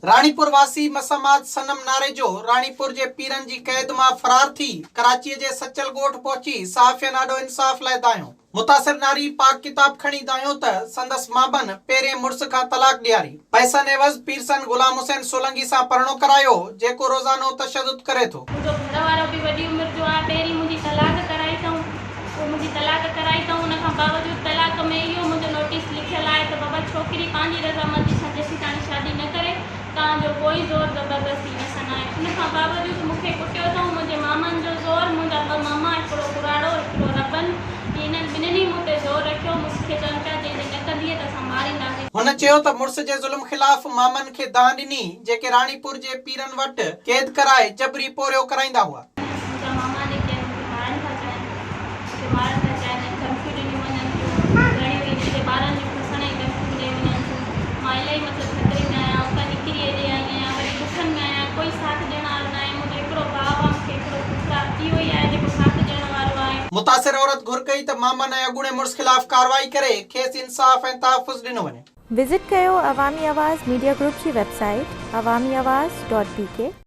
राणीपुर वासी मसमाद सनम नारेजो राणीपुर जे पीरन जी कैद मां फरार थी कराची जे सचल ॻोठ पहुची सहाफ़ियन ॾाढो इंसाफ़ लाइ दायो। मुतासिर नारी पाक किताब खणी दायो त संदस मामन पहिरें मुड़स खां तलाक ॾियारी। पैसनि एवज़ पीरसन गुलाम हुसैन सोलंकी सां परणो करायो जेको रोज़ानो तशद्दुद करे थो। मुंहिंजो घरवारो बि वॾी उमिरि जो आहे। पहिरीं मुंहिंजी तलाक कराई अथऊं उन खां बावजूद तलाक में इहो मुंहिंजो नोटिस लिखियलु आहे त बाबा छोकिरी पंहिंजी रज़ामंदी सां जेसीं ताणी शादी न करे तव्हांजो कोई ज़ोर ज़बरदस्ती न सना आहे। उन खां बावजूद मूंखे कुटियो अथऊं मुंहिंजे मामनि जो ज़ोर, मुंहिंजा ॿ मामा, हिकिड़ो पुराड़ो हिकिड़ो रबन, इन्हनि ॿिन्हिनि मूं ते ज़ोर रखियो। मूंखे चवनि पिया जंहिंजे न कंदीअ त असां मारींदासीं। हुन चयो त मुड़स जे ज़ुल्म ख़िलाफ़ मामनि खे दाह ॾिनी जेके राणीपुर जे पीरन वटि कैद कराए जबरी पोरियो कराईंदा हुआ। मुंहिंजा मामा जेके मारण था चाहिनि, मारण था चाहिनि, धमकियूं ॾिनियूं वञनि थियूं, घणियूं ई हिते ॿारनि जो फसण जी धमकियूं ॾेई वञनि थियूं। मां इलाही मतिलबु ख़तरे में आहियां, उतां निकिरी हेॾे आई आहियां, वरी ॾुखनि में आहियां, कोई साथ ॾियण वारो न आहे। मुंहिंजो हिकिड़ो भाउ आहे, मूंखे हिकिड़ो पुटु आहे, इहो ई आहे जेको साथ ॾियण वारो आहे। मुतासिर औरत घुर कई त मामन ऐं अॻूणे मुड़स ख़िलाफ़ कार्रवाई करे खेसि इंसाफ़ ऐं तहफ़्फ़ुज़ ॾिनो वञे। विज़िट कयो अवामी आवाज़ मीडिया ग्रुप जी वेबसाइट awamiawaz.pk।